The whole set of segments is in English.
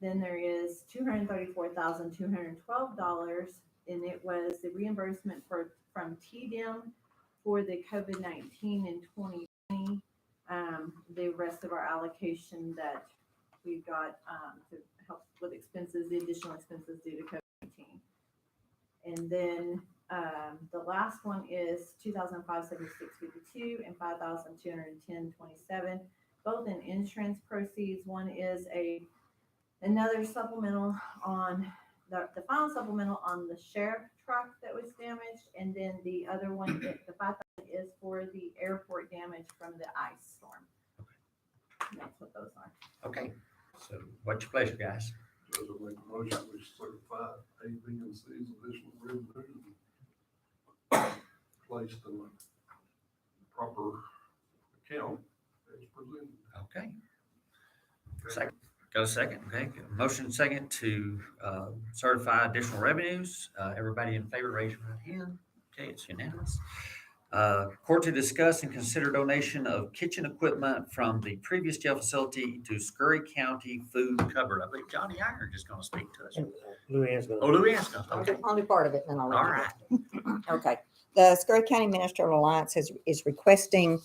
then there is $234,212, and it was the reimbursement from TDM for the COVID-19 in 2020. The rest of our allocation that we've got to help with expenses, the additional expenses due to COVID-19. And then the last one is 2,576.52 and 5,210.27, both in insurance proceeds. One is another supplemental on the final supplemental on the sheriff truck that was damaged, and then the other one, the 5,000 is for the airport damage from the ice storm. And that's what those are. Okay. So what's your pleasure, guys? Does it make a motion we certify A, B, and C's additional revenue placed in the proper account as presented? Okay. Second. Got a second? Okay. Motion second to certify additional revenues. Everybody in favor, raise your right hand. Okay, it's unanimous. Court to discuss and consider donation of kitchen equipment from the previous jail facility to Scurry County Food Cupboard. I believe Johnny Iron is going to speak to us. Louanne's gonna. Oh, Louanne's going to. Okay. Only part of it, then I'll let All you right. go. Okay. The Scurry County Ministerial Alliance is requesting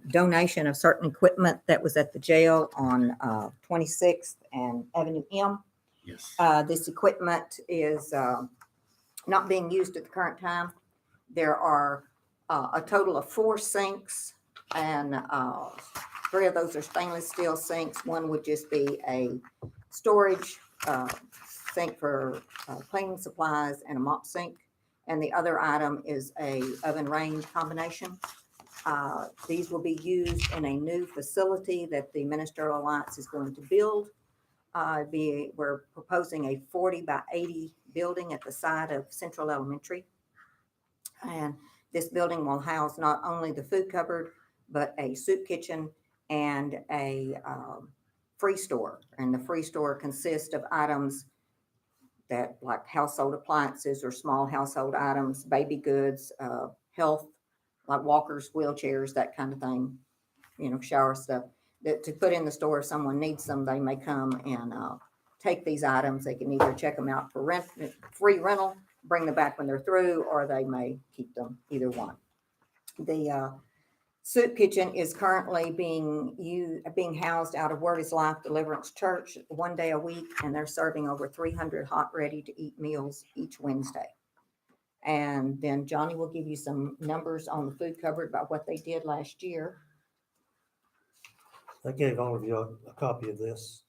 donation of certain equipment that was at the jail on 26th and Avenue M. Yes. This equipment is not being used at the current time. There are a total of 4 sinks, and 3 of those are stainless steel sinks. One would just be a storage sink for cleaning supplies and a mop sink. And the other item is a oven range combination. These will be used in a new facility that the Ministerial Alliance is going to build. We're proposing a 40 by 80 building at the side of Central Elementary. And this building will house not only the food cupboard, but a soup kitchen and a free store. And the free store consists of items that like household appliances or small household items, baby goods, health, like walkers, wheelchairs, that kind of thing, shower stuff that to put in the store. If someone needs them, they may come and take these items. They can either check them out for free rental, bring them back when they're through, or they may keep them, either one. The soup kitchen is currently being housed out of Word is Life Deliverance Church 1 day a week, and they're serving over 300 hot, ready-to-eat meals each Wednesday. And then Johnny will give you some numbers on the food cupboard about what they did last year. I gave all of you a copy of this.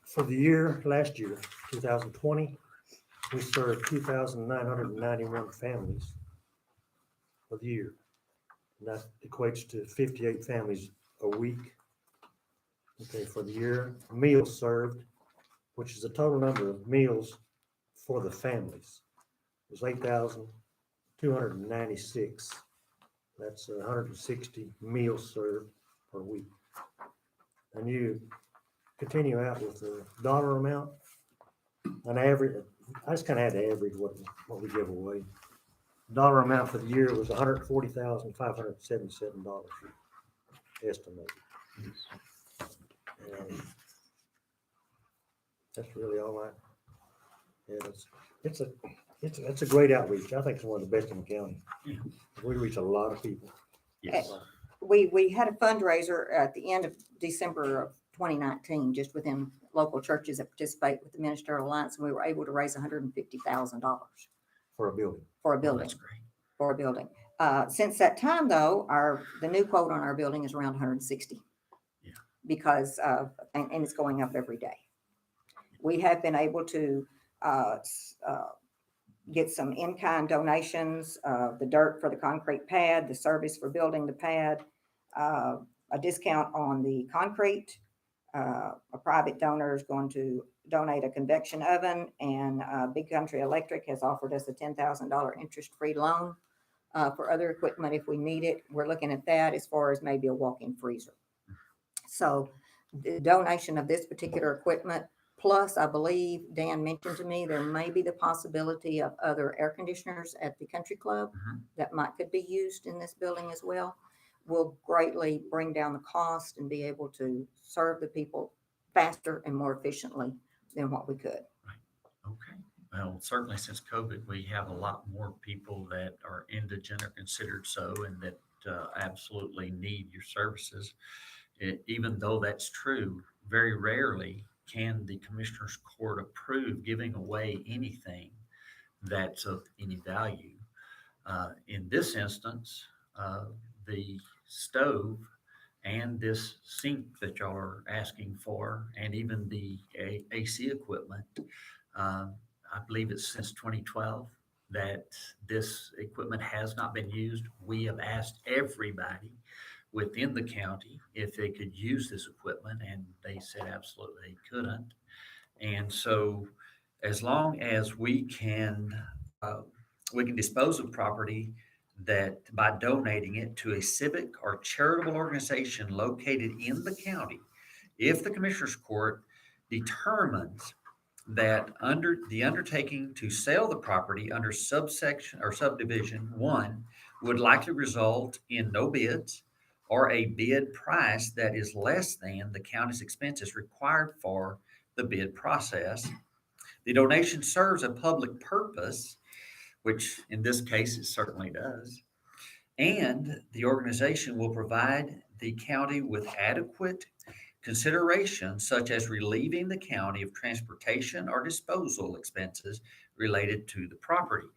For the year, last year, 2020, we served 2,991 families for the year. And that equates to 58 families a week. Okay, for the year, meals served, which is the total number of meals for the families, was 8,296. That's 160 meals served per week. And you continue out with the dollar amount. An average, I just kind of had to average what we give away. Dollar amount for the year was $140,577 estimated. And that's really all I. Yeah, it's a great outreach. I think it's one of the best in the county. We reach a lot of people. Yes. We had a fundraiser at the end of December of 2019, just within local churches that participate with the Ministerial Alliance, and we were able to raise $150,000 For a building. for a Oh, building. that's great. For a building. Since that time, though, the new quote on our building is around 160. Yeah. Because and it's going up every day. We have been able to get some in-kind donations, the dirt for the concrete pad, the service for building the pad, a discount on the concrete. A private donor is going to donate a convection oven, and Big Country Electric has offered us a $10,000 interest-free loan for other equipment if we need it. We're looking at that as far as maybe a walk-in freezer. So the donation of this particular equipment, plus I believe Dan mentioned to me there may be the possibility of other air conditioners at the country club that could be used in this building as well, will greatly bring down the cost and be able to serve the people faster and more efficiently than what we could. Okay. Well, certainly since COVID, we have a lot more people that are indigent or considered so, and that absolutely need your services. Even though that's true, very rarely can the Commissioners Court approve giving away anything that's of any value. In this instance, the stove and this sink that y'all are asking for, and even the AC equipment, I believe it's since 2012 that this equipment has not been used. We have asked everybody within the county if they could use this equipment, and they said absolutely they couldn't. And so as long as we can dispose of property that by donating it to a civic or charitable organization located in the county, if the Commissioners Court determines that under the undertaking to sell the property under subsection or subdivision 1 would likely result in no bids or a bid price that is less than the county's expenses required for the bid process, the donation serves a public purpose, which in this case it certainly does, and the organization will provide the county with adequate consideration, such as relieving the county of transportation or disposal expenses related to the property.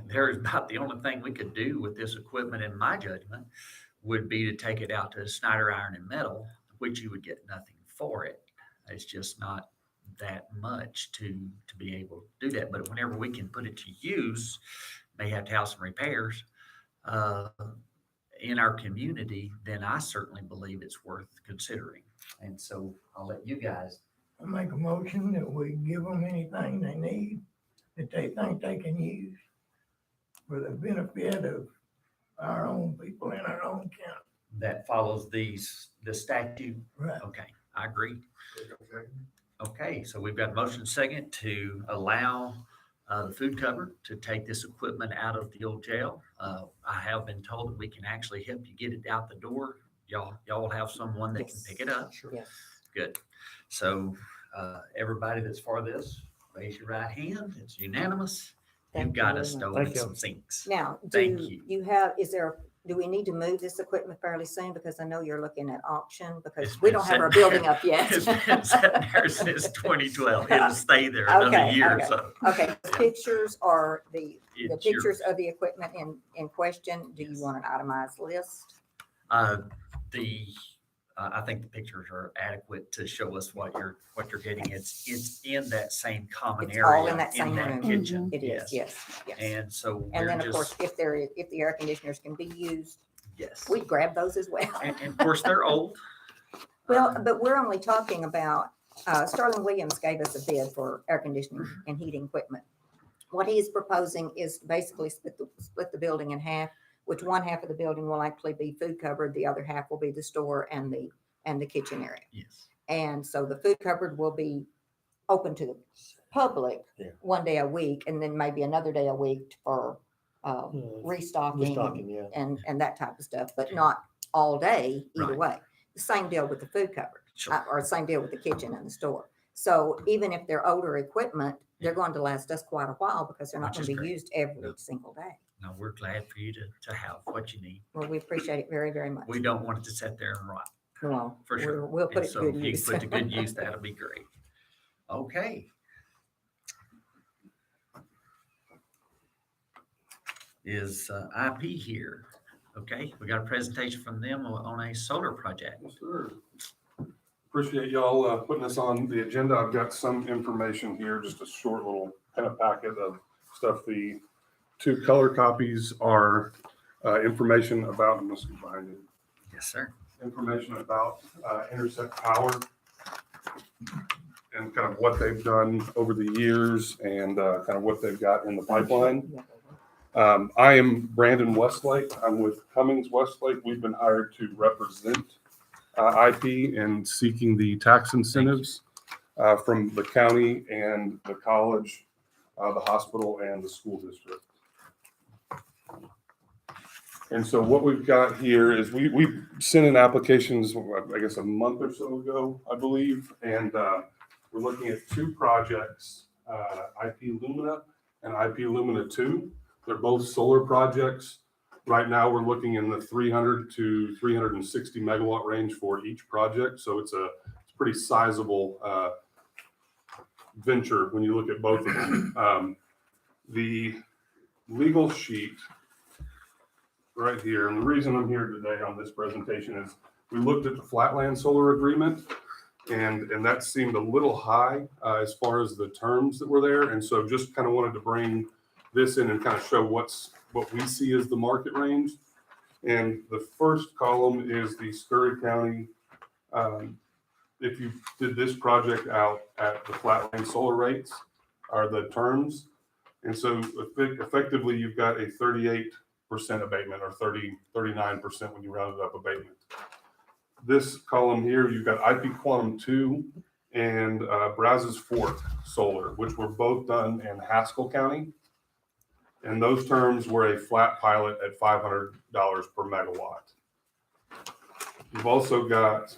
There is not the only thing we could do with this equipment, in my judgment, would be to take it out to Snyder Iron and Metal, which you would get nothing for it. It's just not that much to be able to do that. But whenever we can put it to use, may have to have some repairs in our community, then I certainly believe it's worth considering. And so I'll let you guys. I make a motion that we give them anything they need that they think they can use for the benefit of our own people in our own county. That follows the statute. Right. Okay, I agree. Okay. Okay, so we've got a motion second to allow the food cupboard to take this equipment out of the old jail. I have been told that we can actually help you get it out the door. Y'all have someone that can pick it up. Sure. Yes. Good. So everybody that's for this, raise your right hand. It's unanimous. Thank You've you got very a much. stove Thank and you. some sinks. Now, Thank do you. you have, do we need to move this equipment fairly soon? Because I know you're looking at auction because It's we been don't have our sitting building up yet. It's been sitting there since 2012. It'll stay there another Okay, year or okay. so. Okay, pictures are the It's pictures yours. of the equipment in question. Do you Yes. want an itemized list? I think the pictures are adequate to show us what you're getting. It's in that same common It's area. all in that same room. kitchen. It is, yes, yes. And so And we're then, of course, just, if the air conditioners can be used, yes. we'd grab those as well. And of course, they're old. Well, but we're only talking about, Sterling Williams gave us a bid for air conditioning Mm-hmm. and heating equipment. What he is proposing is basically split the building in half, which one half of the building will actually be food cupboard, the other half will be the store and the kitchen area. Yes. And so the food cupboard will be open to the public Yeah. one day a week, and then maybe another day a week for Restocking, restocking yeah. and that type of stuff, but not all day either Right. way. The same deal with the food cupboard, Sure. or same deal with the kitchen and the store. So even if they're older equipment, they're going to last us quite a while because they're not Which going to is be great. used every No. single day. No, we're glad for you to have what you need. Well, we appreciate it very, very much. We don't want it to sit there and rot. Well, For sure. We'll put And it to so good if you use. can put to good use, that'll be great. Okay. Is IP here? Okay, we got a presentation from them on a solar project. Yes, sir. Appreciate y'all putting this on the agenda. I've got some information here, just a short little kind of packet of stuff. The two color copies are information about, and let's go behind it, Yes, sir. information about Intersect Power and kind of what they've done over the years and kind of what they've got in the pipeline. I am Brandon Westlake. I'm with Cummings Westlake. We've been hired to represent IP in seeking the tax incentives from the county and the college, the hospital, and the school district. And so what we've got here is we sent in applications, I guess, a month or so ago, I believe. And we're looking at two projects, IP Lumina and IP Lumina 2. They're both solar projects. Right now, we're looking in the 300 to 360 megawatt range for each project. So it's a pretty sizable venture when you look at both of them. The legal sheet right here, and the reason I'm here today on this presentation is we looked at the Flatland Solar Agreement, and that seemed a little high as far as the terms that were there. And so just kind of wanted to bring this in and kind of show what we see as the market range. And the first column is the Scurry County. If you did this project out at the Flatland solar rates are the terms. And so effectively you've got a 38% abatement or 39% when you round it up abatement. This column here, you've got IP Quantum 2 and Brazos Fork Solar, which were both done in Haskell County. And those terms were a flat pilot at $500 per megawatt. You've also got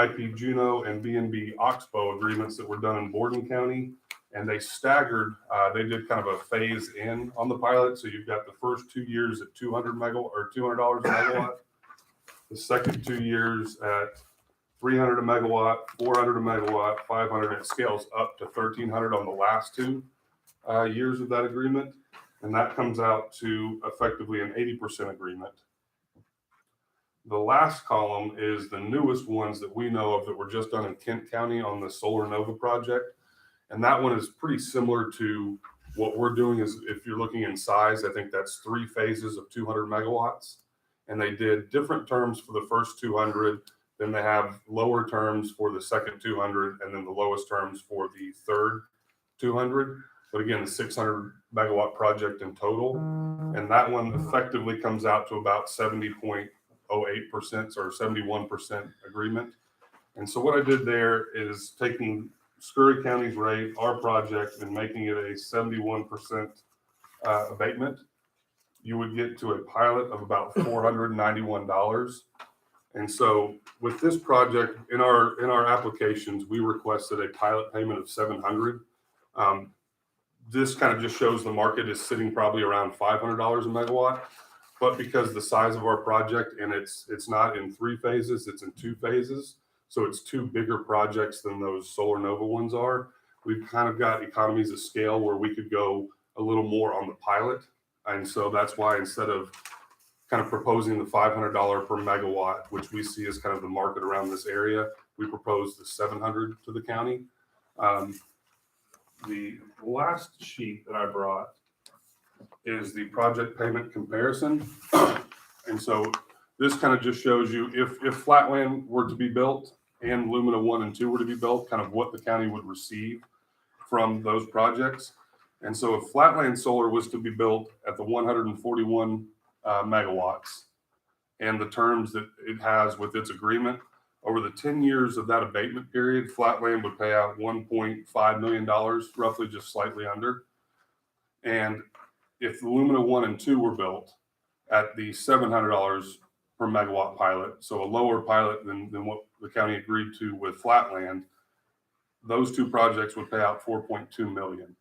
IP Juno and B&B Oxbow agreements that were done in Borden County, and they staggered. They did kind of a phase in on the pilot. So you've got the first 2 years at $200 a megawatt, the second 2 years at $300 a megawatt, $400 a megawatt, $500. It scales up to $1,300 on the last 2 years of that agreement. And that comes out to effectively an 80% agreement. The last column is the newest ones that we know of that were just done in Kent County on the Solar Nova project. And that one is pretty similar to what we're doing. Is if you're looking in size, I think that's 3 phases of 200 megawatts. And they did different terms for the first 200. Then they have lower terms for the second 200, and then the lowest terms for the third 200. But again, the 600 megawatt project in total. And that one effectively comes out to about 70.08% or 71% agreement. And so what I did there is taking Scurry County's rate, our project, and making it a 71% abatement. You would get to a pilot of about $491. And so with this project, in our applications, we requested a pilot payment of $700. This kind of just shows the market is sitting probably around $500 a megawatt. But because the size of our project, and it's not in 3 phases, it's in 2 phases. So it's 2 bigger projects than those Solar Nova ones are. We've kind of got economies of scale where we could go a little more on the pilot. And so that's why instead of kind of proposing the $500 per megawatt, which we see as kind of the market around this area, we proposed the $700 to the county. The last sheet that I brought is the project payment comparison. And so this kind of just shows you if Flatland were to be built and Lumina 1 and 2 were to be built, kind of what the county would receive from those projects. And so if Flatland Solar was to be built at the 141 megawatts and the terms that it has with its agreement, over the 10 years of that abatement period, Flatland would pay out $1.5 million, roughly just slightly under. And if the Lumina 1 and 2 were built at the $700 per megawatt pilot, so a lower pilot than what the county agreed to with Flatland, those 2 projects would pay out $4.2 million.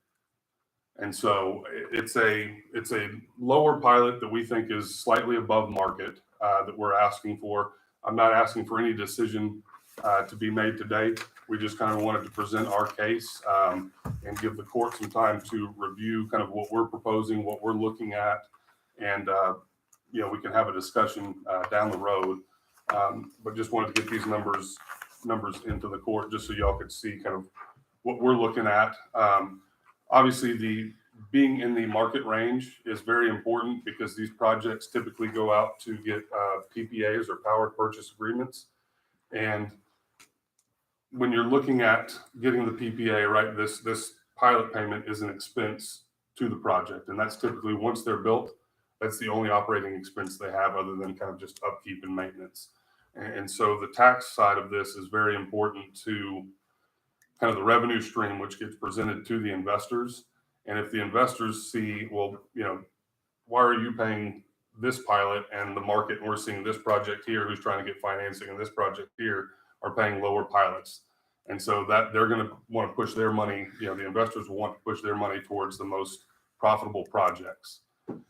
And so it's a lower pilot that we think is slightly above market that we're asking for. I'm not asking for any decision to be made today. We just kind of wanted to present our case and give the court some time to review kind of what we're proposing, what we're looking at, and we can have a discussion down the road. But just wanted to get these numbers into the court just so y'all could see kind of what we're looking at. Obviously, the being in the market range is very important because these projects typically go out to get PPAs or power purchase agreements. And when you're looking at getting the PPA, right, this pilot payment is an expense to the project. And that's typically once they're built, that's the only operating expense they have other than kind of just upkeep and maintenance. And so the tax side of this is very important to kind of the revenue stream, which gets presented to the investors. And if the investors see, well, why are you paying this pilot and the market, and we're seeing this project here who's trying to get financing and this project here are paying lower pilots. And so that they're going to want to push their money, the investors will want to push their money towards the most profitable projects.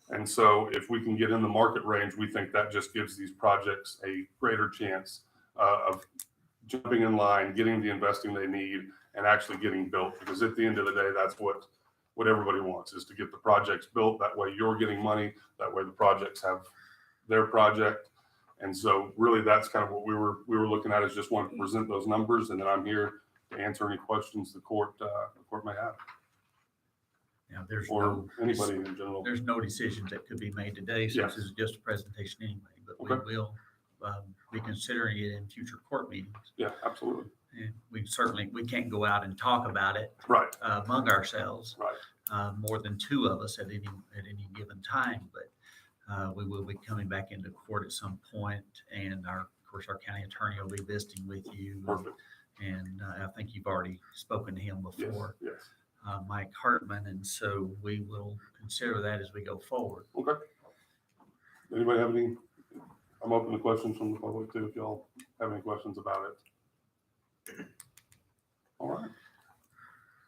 And so if we can get in the market range, we think that just gives these projects a greater chance of jumping in line, getting the investing they need, and actually getting built. Because at the end of the day, that's what everybody wants, is to get the projects built. That way you're getting money. That way the projects have their project. And so really that's kind of what we were looking at, is just wanted to present those numbers. And then I'm here to answer any questions the court may have, Yeah, there's or anybody in general. there's no decisions that could be made today, so Yes. this is just a presentation anyway, but Okay. we will be considering it in future court meetings. Yeah, absolutely. And we can't go out and talk about it Right, among ourselves, right. more than two of us at any given time, but we will be coming back into court at some point, and of course, our county attorney will be visiting with you. Perfect. And I think you've already spoken to him Yes, before, yes. Mike Hartman, and so we will consider that as we go forward. Okay. Anybody have any? I'm open to questions from the public too, if y'all have any questions about it. All right.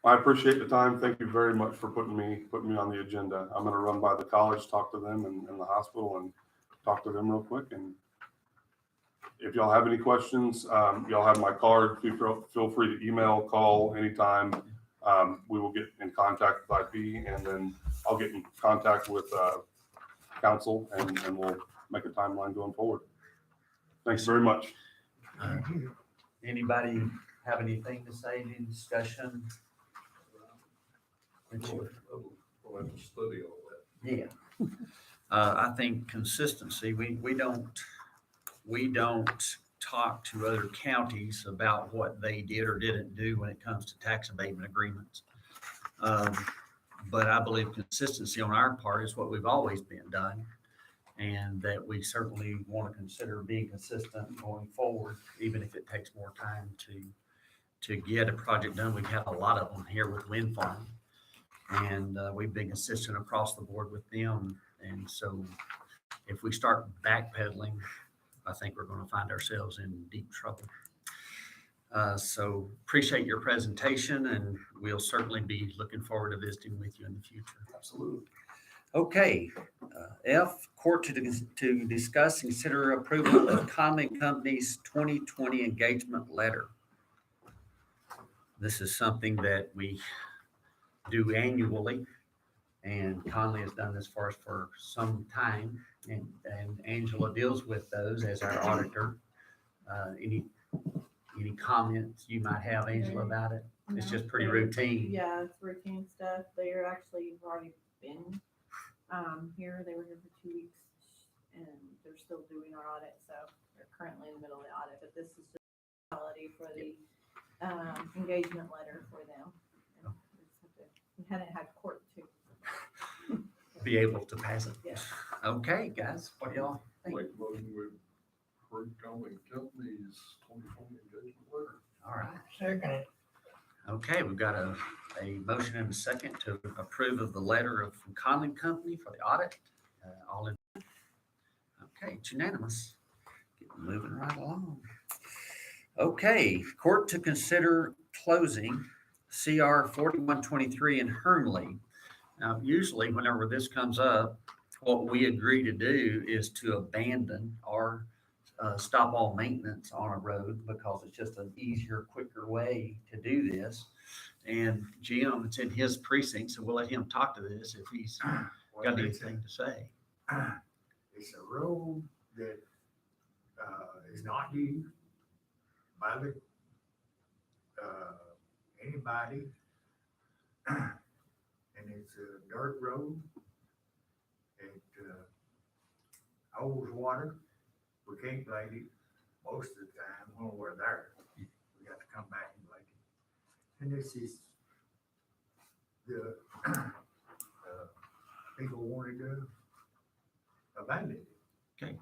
I appreciate the time. Thank you very much for putting me on the agenda. I'm gonna run by the college, talk to them and the hospital, and talk to them real quick. And if y'all have any questions, y'all have my card. Feel free to email, call anytime. We will get in contact with IP, and then I'll get in contact with council, and we'll make a timeline going forward. Thanks very much. Anybody have anything to say, any discussion? We'll have to study all that. Yeah. I think consistency, we don't talk to other counties about what they did or didn't do when it comes to tax abatement agreements. But I believe consistency on our part is what we've always been done, and that we certainly want to consider being consistent going forward, even if it takes more time to get a project done. We've had a lot of them here with wind farm, and we've been consistent across the board with them. And so if we start backpedaling, I think we're going to find ourselves in deep trouble. So appreciate your presentation, and we'll certainly be looking forward to visiting with you in the future. Absolutely. Okay, F, court to discuss and consider approval of Conley Company's 2020 engagement letter. This is something that we do annually, and Conley has done this for us for some time, and Angela deals with those as our auditor. Any comments you might have, Angela, about it? It's No, just pretty they're- routine. Yeah, it's routine stuff. They're actually already been here. They were here for 2 weeks, and they're still doing our audit. So they're currently in the middle of the audit, but this is just quality for the engagement letter for them. And we hadn't had court to Be able to pass it. Yeah. Okay, guys, what do y'all think? Make a motion with Fruit Conley Company's 2020 engagement letter. All right. Second it. Okay, we've got a motion and a second to approve of the letter from Conley Company for the audit. All in. Okay, it's unanimous. Getting moving right along. Okay, court to consider closing CR 4123 in Hernley. Now, usually whenever this comes up, what we agree to do is to abandon or stop all maintenance on a road, because it's just an easier, quicker way to do this. And Jim, it's in his precinct, so we'll let him talk to this if he's got anything to say. It's a road that is not used by the anybody, and it's a dirt road. It holds water. We can't blade it most of the time when we're there. We got to come back and blade it. And this is the people wanted to abandon it.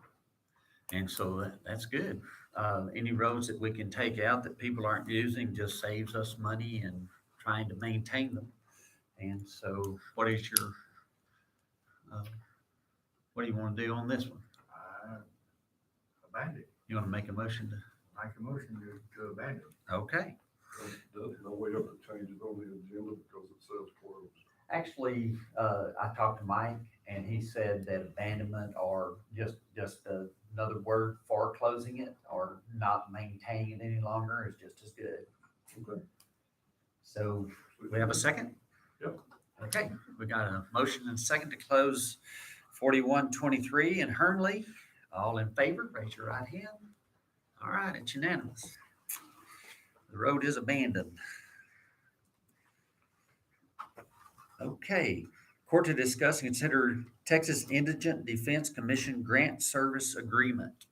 And so that's good. Any roads that we can take out that people aren't using just saves us money and trying to maintain them. And so what is your What do you want to do on this one? Abandoned, You want to make a motion to, make a motion to abandon. okay. There's no way up to change it on the agenda because it says closed. Actually, I talked to Mike and he said that abandonment or just another word for closing it or not maintaining it any longer is just as good. Okay. So we have a second? Yep. Okay, we got a motion and a second to close 4123 in Hernley. All in favor, raise your right hand. All right, it's unanimous. The road is abandoned. Okay, court to discuss and consider Texas Indigent Defense Commission Grant Service Agreement.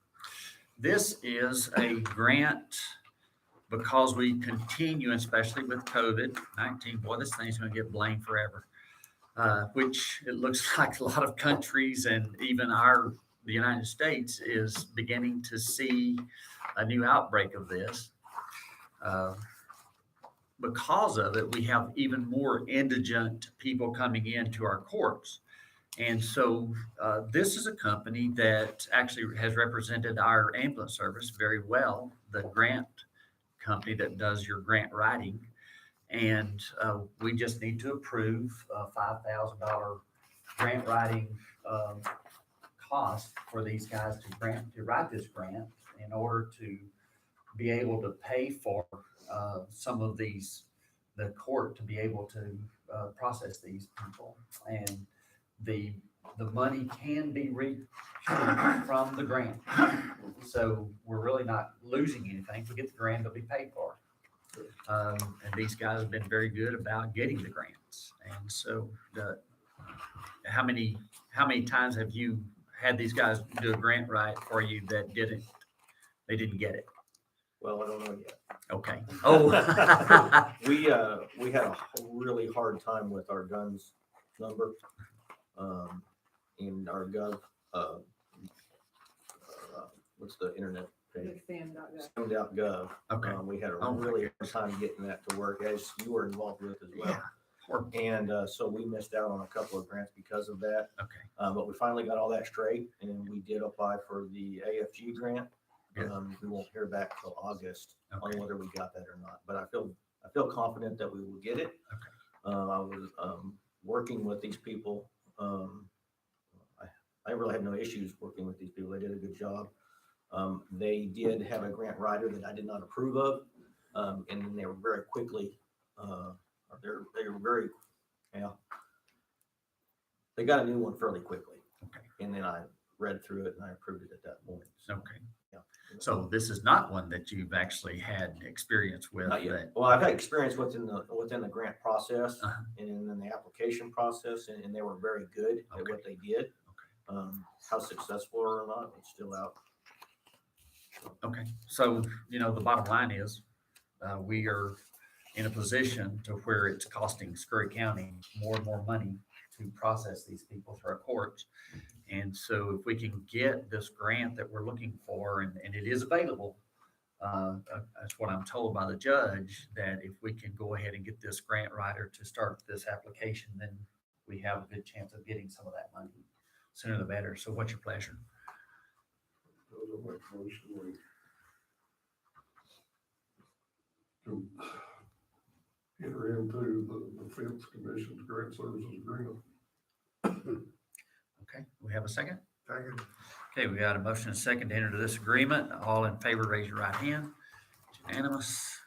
This is a grant because we continue, especially with COVID-19, boy, this thing's gonna get blamed forever. Which it looks like a lot of countries and even the United States is beginning to see a new outbreak of this. Because of it, we have even more indigent people coming into our courts. And so this is a company that actually has represented our ambulance service very well, the grant company that does your grant writing. And we just need to approve a $5,000 grant writing cost for these guys to write this grant in order to be able to pay for some of the court to be able to process these people. And the money can be reached from the grant. So we're really not losing anything. If we get the grant, it'll be paid for. And these guys have been very good about getting the grants. And so how many times have you had these guys do a grant write for you that they didn't get it? Well, I don't know yet. Okay. Oh. We had a really hard time with our guns number, in our gov, what's the internet page? SAM.gov. Okay. We had a Oh. really hard time getting that to work, as you were involved with as well. And so we missed out on a couple of grants because of that. Okay. But we finally got all that straight, and we did apply for the AFG grant. Good. We won't hear back till August on Okay. whether we got that or not, but I feel confident that we will get it. Okay. I was working with these people. I really have no issues working with these people. They did a good job. They did have a grant writer that I did not approve of, and then they were very quickly. They were very, they got a new one fairly quickly. Okay. And then I read through it and I approved it at that point. So, Okay. yeah. So this is not one that you've actually had experience with. Not yet. that- Well, I've had experience within the grant process Uh-huh. and then the application process, and they were very good at Okay. what they did. How successful or not, it's still out. Okay, so, the bottom line is, we are in a position to where it's costing Scurry County more and more money to process these people through our courts. And so if we can get this grant that we're looking for, and it is available, that's what I'm told by the judge, that if we can go ahead and get this grant writer to start this application, then we have a good chance of getting some of that money. Sooner the better. So what's your pleasure? Those are my motion, we can enter into the Defense Commission's Grant Services Agreement. Okay, we have a second? Second. Okay, we got a motion and a second to enter into this agreement. All in favor, raise your right hand. It's unanimous.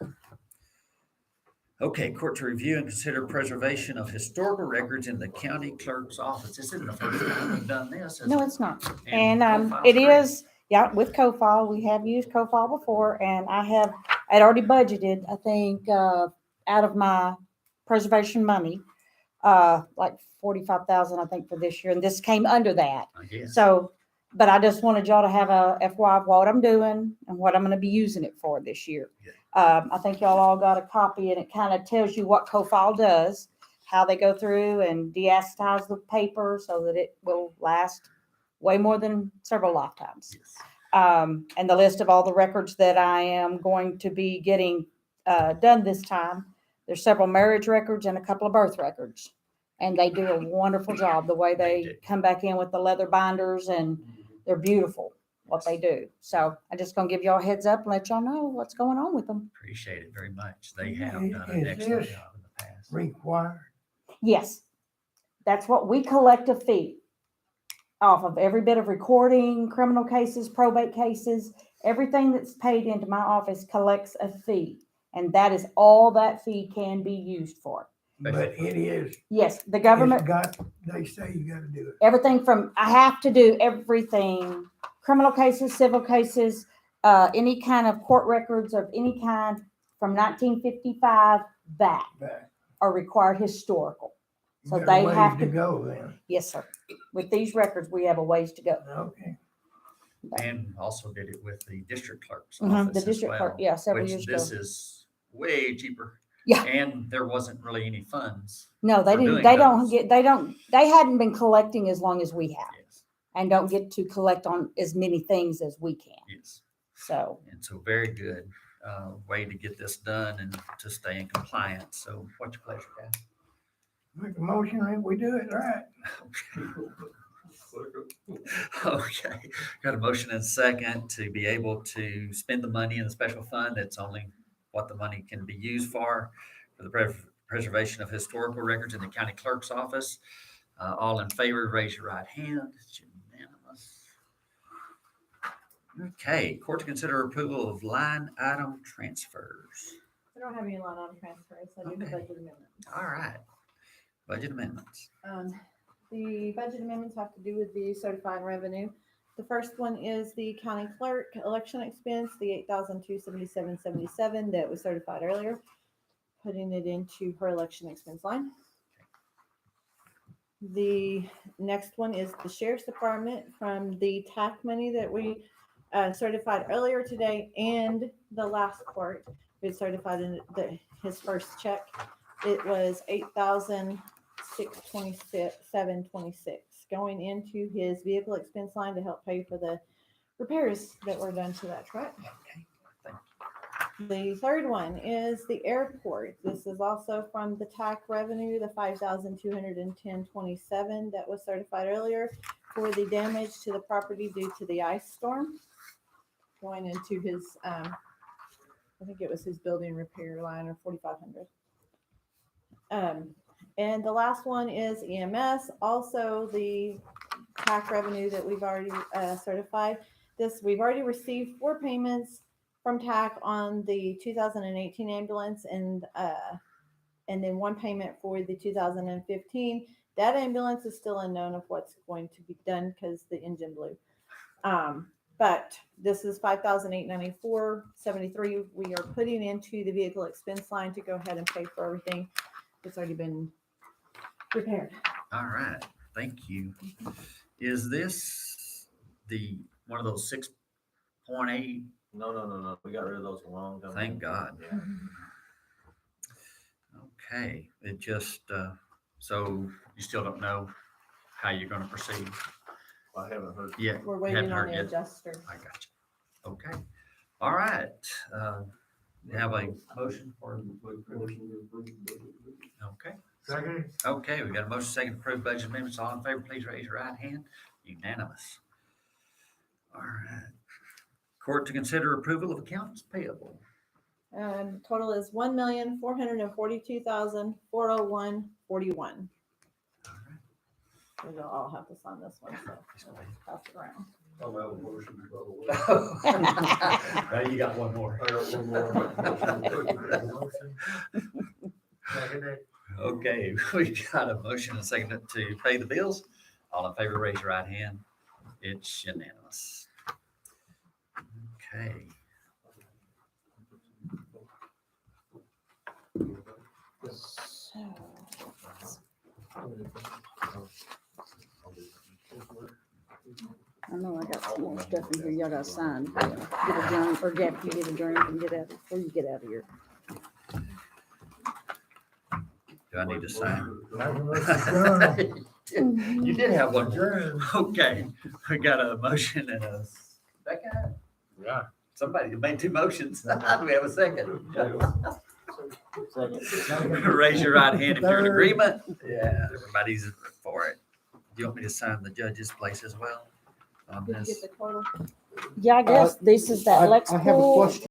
Okay, court to review and consider preservation of historical records in the county clerk's office. This isn't the first time we've done this. is No, it? it's not. And And profile's it great. is, yeah, with CoFile, we have used CoFile before, and I'd already budgeted, I think, out of my preservation money, like 45,000, I think, for this year, and this came under that. I guess. So, but I just wanted y'all to have a FYI of what I'm doing and what I'm gonna be using it for this year. Yeah. I think y'all all got a copy, and it kind of tells you what CoFile does, how they go through and deacetize the paper so that it will last way more than several lifetimes. Yes. And the list of all the records that I am going to be getting done this time. There's several marriage records and a couple of birth records And they do a wonderful job, the way They do. they come back in with the leather binders, and they're beautiful, what they do. So I just gonna give y'all a heads up and let y'all know what's going on with them. Appreciate it very much. They have done an Is excellent this job in the past. required? Yes, that's what we collect a fee off of every bit of recording, criminal cases, probate cases, everything that's paid into my office collects a fee. And that is all that fee can be used for. But it is, Yes, the government, it's got, they say you gotta do it. everything from, I have to do everything, criminal cases, civil cases, any kind of court records of any kind from 1955 back But are required historical. you So got a they ways have to to, go then. yes, sir. With these records, we have a ways to go. Okay. And also did it with the district clerk's Mhm, office the as district clerk, well, yeah, several which years this ago. is way cheaper. Yeah. And there wasn't really any funds. No, they for didn't, doing they don't those. get, they hadn't been collecting as long as we have, Yes, and don't get to collect on as many things as we can. yes. So, And so very good way to get this done and to stay in compliance. So what's your pleasure, guys? Make a motion that we do it right. Okay, got a motion and a second to be able to spend the money in the special fund. That's only what the money can be used for the preservation of historical records in the county clerk's office. All in favor, raise your right hand. It's unanimous. Okay, court to consider approval of line item transfers. I don't have any line item transfers, I do have Okay. budget amendments. All right, budget amendments. The budget amendments have to do with the certified revenue. The first one is the county clerk election expense, the $8,277.77 that was certified earlier, putting it into her election expense line. The next one is the sheriff's department from the TAC money that we certified earlier today, and the last court we certified in his first check. It was $8,627.26 going into his vehicle expense line to help pay for the repairs that were done to that truck. Okay, thank The third one is the airport. This is also from the TAC revenue, the $5,210.27 that was certified earlier for the damage to the property due to the ice storm. Going into his, I think it was his building repair line, or 4,500. And the last one is EMS, also the TAC revenue that we've already certified. We've already received 4 payments from TAC on the 2018 ambulance, and then 1 payment for the 2015. That ambulance is still unknown of what's going to be done because the engine blew. But this is $5,894.73. We are putting into the vehicle expense line to go ahead and pay for everything that's already been repaired. All right, thank you. Is this one of those 6.8? No. We got rid of those a long time ago. Thank God. Yeah. Okay, it just, so you still don't know how you're gonna proceed I haven't heard. yet? We're Haven't waiting on heard the yet? adjuster. I got you. Okay, all right. You have a motion for, okay, Second? okay, we got a motion second to approve budget amendments. All in favor, please raise your right hand. Unanimous. All right. Court to consider approval of accounts payable. Total is $1,442,401.41. We'll all have to sign this one, so pass it around. I'll have a motion, by the way. Now you got one more. I got one more. Second? Okay, we got a motion and a second to pay the bills. All in favor, raise your right hand. It's unanimous. Okay. I know I got some more stuff in here y'all gotta sign. Get a drink, or Jeff, you get a drink and get out, before you get out of here. Do I need to sign? Adjourn. You did have one. Adjourn. Okay, we got a motion and a second. Yeah. Somebody made 2 motions. Do we have a second? Raise your right hand if you're in agreement. Yeah, everybody's for it. Do you want me to sign the judge's place as well on Did you this? get the total? Yeah, I guess this is that I Lex have a pool. question.